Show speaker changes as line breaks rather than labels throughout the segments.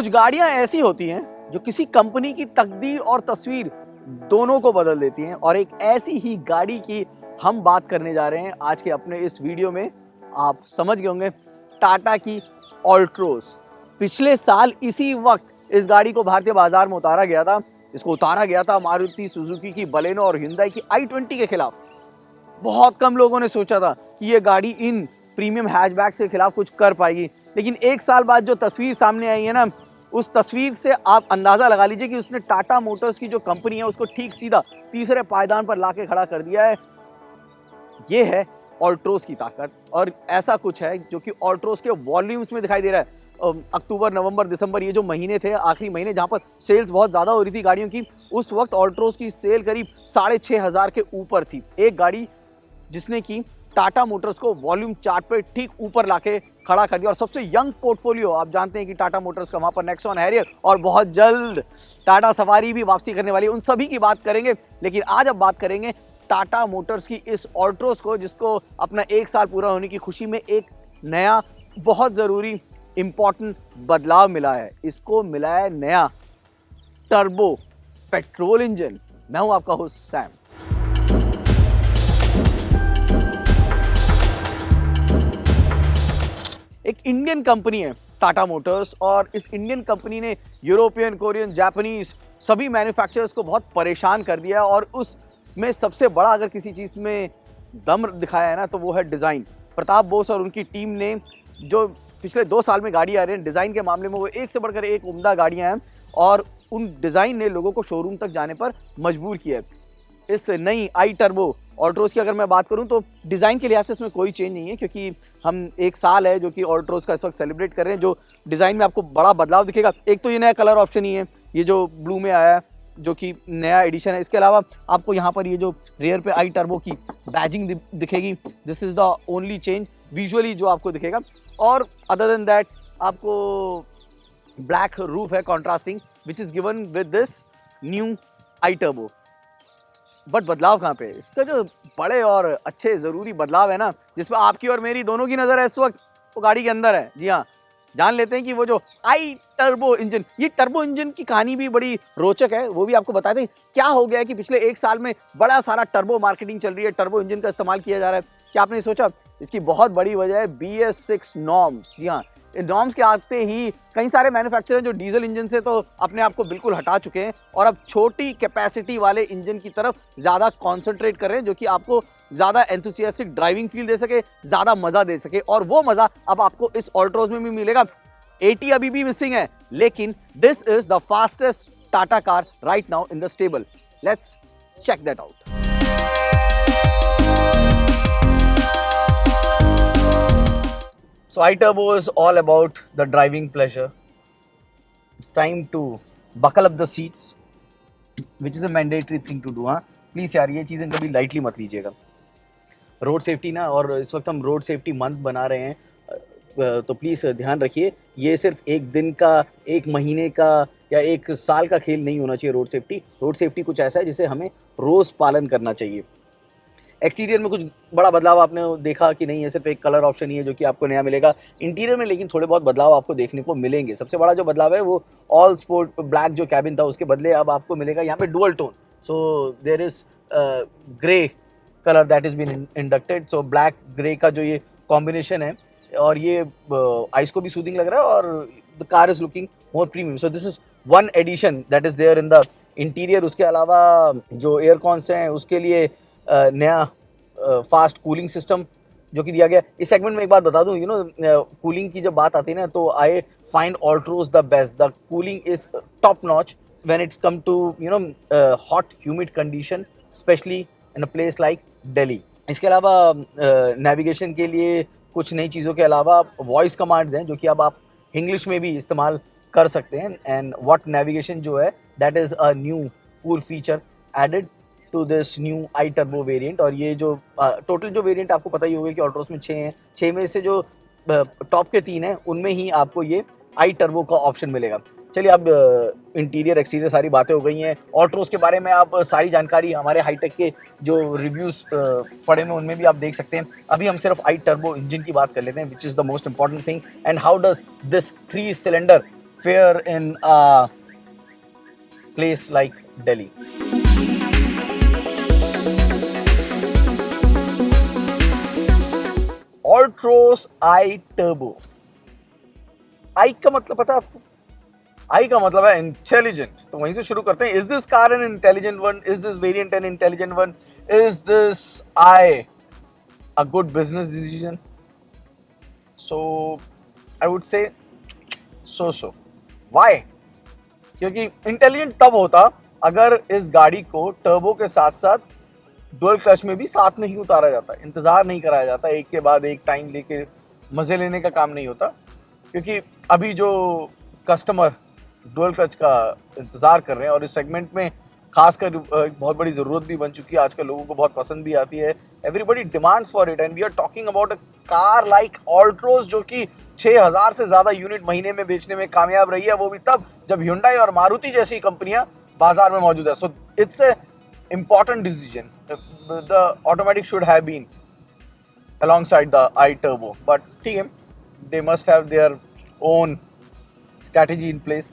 कुछ गाड़ियां ऐसी होती हैं जो किसी कंपनी की तकदीर और तस्वीर दोनों को बदल देती हैं, और एक ऐसी ही गाड़ी की हम बात करने जा रहे हैं आज के अपने इस वीडियो में। आप समझ गए होंगे, टाटा की ऑल्ट्रोस। पिछले साल इसी वक्त इस गाड़ी को भारतीय बाजार में उतारा गया था। इसको उतारा गया था मारुति सुजुकी की बलेनो और हिंदाई की i20 के खिलाफ। बहुत कम लोगों ने सोचा था कि ये गाड़ी इन प्रीमियम हैचबैक्स के खिलाफ कुछ कर पाएगी, लेकिन एक साल बाद जो तस्वीर सामने आई है ना, उस तस्वीर से आप अंदाजा लगा लीजिए कि उसने टाटा मोटर्स की जो कंपनी है उसको ठीक सीधा तीसरे पायदान पर लाके खड़ा कर दिया है। ये है ऑल्ट्रोस की ताकत, और ऐसा कुछ है जो कि ऑल्ट्रोस के वॉल्यूम्स में दिखाई दे रहा है। अक्टूबर, नवंबर, दिसंबर, ये जो महीने थे, आखिरी महीने जहां पर सेल्स बहुत ज़्यादा हो रही थी गाड़ियों की, उस वक्त ऑल्ट्रोस की सेल करीब 6,500 के ऊपर थी। एक गाड़ी जिसने की टाटा मोटर्स को वॉल्यूम चार्ट पे ठीक ऊपर लाके खड़ा कर दिया। और सबसे यंग पोर्टफोलियो, आप जानते हैं कि टाटा मोटर्स का वहां पर नेक्सॉन, हैरियर और बहुत जल्द टाटा सफारी भी वापसी करने वाली है। उन सभी की बात करेंगे, लेकिन आज अब बात करेंगे टाटा मोटर्स की इस ऑल्ट्रोस को, जिसको अपना 1 साल पूरा होने की खुशी में एक नया बहुत ज़रूरी इंपॉर्टेंट बदलाव मिला है। इसको मिला है नया टर्बो पेट्रोल इंजन। मैं हूं आपका होस्ट सैम। एक इंडियन कंपनी है टाटा मोटर्स, और इस इंडियन कंपनी ने यूरोपियन, कोरियन, जापानीज सभी मैन्युफैक्चरर्स को बहुत परेशान कर दिया। और उसमें सबसे बड़ा अगर किसी चीज़ में दम दिखाया है ना, तो वो है डिज़ाइन। प्रताप बोस और उनकी टीम ने जो पिछले 2 साल में गाड़ी आ रही है, डिज़ाइन के मामले में वो एक से बढ़कर एक उम्दा गाड़ियाँ हैं, और उन डिज़ाइन ने लोगों को शोरूम तक जाने पर मजबूर किया है। इस नई आई टर्बो ऑल्ट्रोस की अगर मैं बात करूं, तो डिज़ाइन के लिहाज से इसमें कोई चेंज नहीं है, क्योंकि हम 1 साल है जो कि ऑल्ट्रोस का इस वक्त सेलिब्रेट कर रहे हैं। जो डिज़ाइन में आपको बड़ा बदलाव दिखेगा, एक तो ये नया कलर ऑप्शन ही है, ये जो ब्लू में आया है, जो कि नया एडिशन है। इसके अलावा आपको यहाँ पर ये जो रेयर पे आई टर्बो की बैजिंग दिखेगी, this is the only change visually जो आपको दिखेगा। और अदर देन दैट आपको ब्लैक रूफ है contrasting, which is given with this new I turbo. But बदलाव कहाँ पे है? इसका जो बड़े और अच्छे ज़रूरी बदलाव है ना, जिसमें आपकी और मेरी दोनों की नज़र है इस वक्त, वो गाड़ी के अंदर है। जी हाँ, जान लेते हैं कि वो जो आई टर्बो इंजन, ये टर्बो इंजन की कहानी भी बड़ी रोचक है, वो भी आपको बताते हैं क्या हो गया है कि पिछले 1 साल में बड़ा सारा टर्बो मार्केटिंग चल रही है, टर्बो इंजन का इस्तेमाल किया जा रहा है। क्या आपने सोचा? इसकी बहुत बड़ी वजह है BS6 नॉर्म्स। जी हाँ, नॉर्म्स के आते ही कई सारे मैन्युफैक्चरर जो डीजल इंजन से तो अपने आप को बिल्कुल हटा चुके हैं, और अब छोटी कैपेसिटी वाले इंजन की तरफ ज़्यादा कॉन्सेंट्रेट कर रहे हैं, जो कि आपको ज़्यादा एंथुसियास्टिक ड्राइविंग फील दे सके, ज़्यादा मज़ा दे सके। और वो मज़ा अब आपको इस ऑल्ट्रोस में भी मिलेगा। 80 अभी भी मिसिंग है, लेकिन this is the fastest Tata car right now in the stable. Let's check that out. So iTurbo is all about the driving pleasure. It's time to buckle up the seats, which is a mandatory thing to do. हाँ, please यार ये चीज़ें कभी lightly मत लीजिएगा। Road safety ना, और इस वक्त हम रोड सेफ्टी मंथ बना रहे हैं, तो प्लीज़ ध्यान रखिए, ये सिर्फ एक दिन का, एक महीने का या 1 साल का खेल नहीं होना चाहिए। रोड सेफ्टी कुछ ऐसा है जिसे हमें रोज़ पालन करना चाहिए। एक्सटीरियर में कुछ बड़ा बदलाव आपने देखा कि नहीं है, सिर्फ एक कलर ऑप्शन ही है जो कि आपको नया मिलेगा इंटीरियर में, लेकिन थोड़े बहुत बदलाव आपको देखने को मिलेंगे। सबसे बड़ा जो बदलाव है वो ऑल स्पोर्ट ब्लैक जो कैबिन था, उसके बदले अब आपको मिलेगा यहाँ पे dual tone. So there is grey colour that is been inducted. So black grey का जो ये कॉम्बिनेशन है, और ये आइस को भी सूदिंग लग रहा है, और the car is looking more premium. So this is one edition that is there in the interior. उसके अलावा जो एयर कॉन्स हैं उसके लिए नया फास्ट कूलिंग सिस्टम जो कि दिया गया। इस सेगमेंट में एक बात बता दूं, कूलिंग की जब बात आती है ना, तो I find Altroz the best. The cooling is top notch when it's come to hot humid condition, specially in a place like Delhi. इसके अलावा नेविगेशन के लिए कुछ नई चीज़ों के अलावा वॉइस कमांड्स हैं जो कि अब आप इंग्लिश में भी इस्तेमाल कर सकते हैं। एंड व्हाट नेविगेशन जो है, that is a new cool feature added to this new iTurbo variant. और ये जो टोटल जो वेरिएंट आपको पता ही होगा कि ऑल्ट्रोस में 6 हैं, 6 में से जो टॉप के 3 हैं उनमें ही आपको ये आई टर्बो का ऑप्शन मिलेगा। चलिए, अब इंटीरियर एक्सटीरियर सारी बातें हो गई हैं। ऑल्ट्रोस के बारे में आप सारी जानकारी हमारे हाईटेक के जो रिव्यूज़ पढ़े में उनमें भी आप देख सकते हैं। अभी हम सिर्फ आई टर्बो इंजन की बात कर लेते हैं, which is the most important thing. And how does this 3 cylinder fare in a place like Delhi. Altroz I Turbo. I का मतलब पता है आपको? I का मतलब है इंटेलिजेंट. तो वहीं से शुरू करते हैं. Is this car an intelligent one? Is this variant an intelligent one? Is this I a good business decision? So I would say so. Why? क्योंकि इंटेलिजेंट तब होता अगर इस गाड़ी को टर्बो के साथ साथ डुअल क्लच में भी साथ नहीं उतारा जाता, इंतजार नहीं कराया जाता, एक के बाद एक टाइम लेके मजे लेने का काम नहीं होता. क्योंकि अभी जो कस्टमर डुअल क्लच का इंतजार कर रहे हैं और इस सेगमेंट में खासकर बहुत बड़ी ज़रूरत भी बन चुकी है, आजकल लोगों को बहुत पसंद भी आती है. Everybody demands for it and we are talking about a car like Altroz जो कि 6000 से ज़्यादा यूनिट महीने में बेचने में कामयाब रही है, वो भी तब जब Hyundai और मारुति जैसी कंपनियां बाजार में मौजूद है. So it's a important decision. The automatic should have been alongside the iTurbo, but ठीक है, they must have their own strategy in place.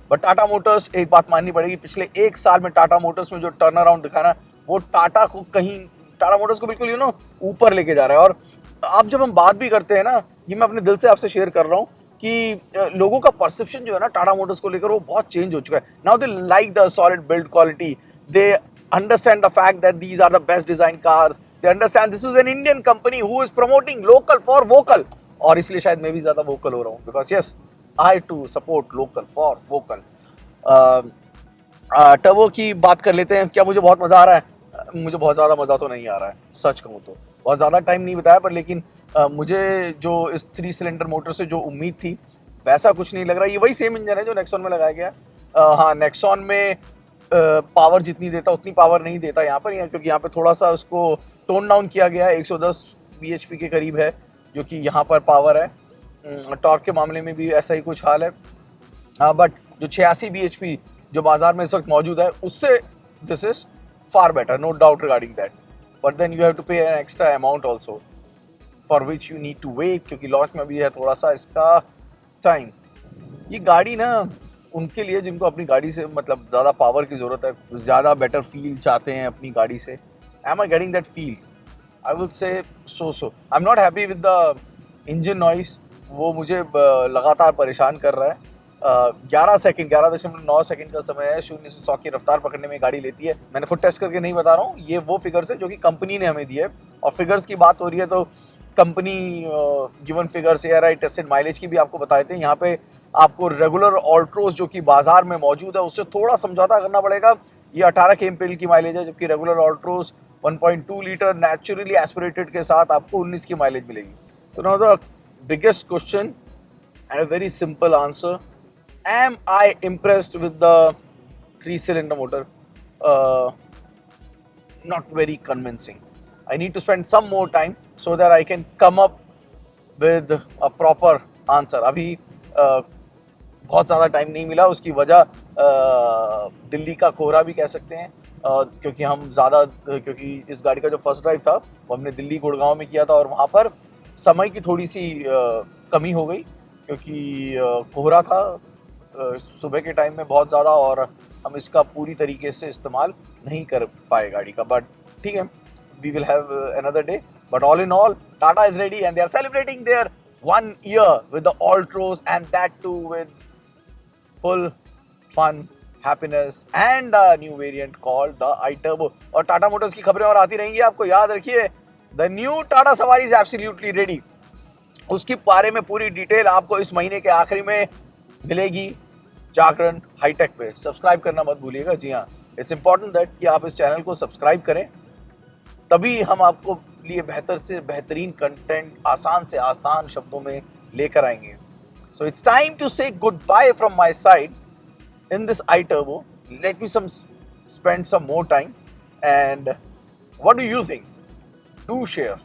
But Tata Motors, एक बात माननी पड़ेगी, पिछले एक साल में टाटा मोटर्स में जो टर्न अराउंड दिखा ना, वो टाटा मोटर्स को बिल्कुल ऊपर लेके जा रहा है. और अब जब हम बात भी करते हैं ना, ये मैं अपने दिल से आपसे शेयर कर रहा हूँ कि लोगों का परसेप्शन जो है ना टाटा मोटर्स को लेकर वो बहुत चेंज हो चुका है. Now they like the solid build quality. They understand the fact that these are the best design cars. They understand this is an Indian company who is promoting local for vocal. और इसलिए शायद मैं भी ज़्यादा vocal हो रहा हूँ. Because yes, I too support local for vocal. Turbo की बात कर लेते हैं. क्या मुझे बहुत मज़ा आ रहा है? मुझे बहुत ज़्यादा मज़ा तो नहीं आ रहा है, सच कहूँ तो. बहुत ज़्यादा टाइम नहीं बताया, पर लेकिन मुझे जो इस 3 सिलेंडर मोटर से जो उम्मीद थी वैसा कुछ नहीं लग रहा. ये वही सेम इंजन है जो नेक्सॉन में लगाया गया. हाँ, नेक्सॉन में पावर जितनी देता उतनी पावर नहीं देता यहाँ पर, क्योंकि यहाँ पे थोड़ा सा उसको टोन डाउन किया गया है. 110 bhp के करीब है जो कि यहाँ पर पावर है. टॉर्क के मामले में भी ऐसा ही कुछ हाल है. बट जो 86 bhp जो बाजार में इस वक्त मौजूद है उससे this is far better, no doubt regarding that. But then you have to pay an extra amount also for which you need to wait, क्योंकि लॉन्च में भी है थोड़ा सा इसका टाइम. ये गाड़ी ना उनके लिए जिनको अपनी गाड़ी से मतलब ज़्यादा पावर की ज़रूरत है, ज़्यादा बेटर फील चाहते हैं अपनी गाड़ी से. Am I getting that feel? I will say so. I am not happy with the engine noise. वो मुझे लगातार परेशान कर रहा है. 11.9 सेकंड का समय है 0 से 100 की रफ्तार पकड़ने में गाड़ी लेती है. मैंने खुद टेस्ट करके नहीं बता रहा हूँ, ये वो फिगर्स है जो कि कंपनी ने हमें दिए. और फिगर्स की बात हो रही है तो company given figures ARAI tested mileage की भी आपको बताए थे. यहाँ पे आपको रेगुलर ऑल्ट्रोज जो कि बाजार में मौजूद है उससे थोड़ा समझौता करना पड़ेगा. ये 18 kmpl की माइलेज है, जबकि regular Altroz 1.2 litre naturally aspirated के साथ आपको 19 की माइलेज मिलेगी. So now the biggest question and a very simple answer, am I impressed with the 3 cylinder motor? Not very convincing. I need to spend some more time so that I can come up with a proper answer. अभी बहुत ज़्यादा time नहीं मिला. उसकी वजह दिल्ली का कोहरा भी कह सकते हैं, क्योंकि इस गाड़ी का जो फर्स्ट ड्राइव था वो हमने दिल्ली गुड़गांव में किया था और वहाँ पर समय की थोड़ी सी कमी हो गई, क्योंकि कोहरा था सुबह के टाइम में बहुत ज़्यादा और हम इसका पूरी तरीके से इस्तेमाल नहीं कर पाए गाड़ी का. बट ठीक है, we will have another day. But all in all, Tata is ready and they are celebrating their 1 year with the Altroz, and that too with full fun, happiness and a new variant called the iTurbo. और Tata Motors की खबरें और आती रहेंगी, आपको याद रखिए. The new Tata Safari is absolutely ready. उसकी बारे में पूरी डिटेल आपको इस महीने के आखिरी में मिलेगी जागरण हाईटेक पे. सब्सक्राइब करना मत भूलिएगा. जी हाँ, इट्स इम्पॉर्टेंट दैट कि आप इस चैनल को सब्सक्राइब करें, तभी हम आपको लिए बेहतर से बेहतरीन कंटेंट आसान से आसान शब्दों में लेकर आएंगे. So it's time to say good bye from my side in this iTurbo. Let me spend some more time, and what do you think? Do share.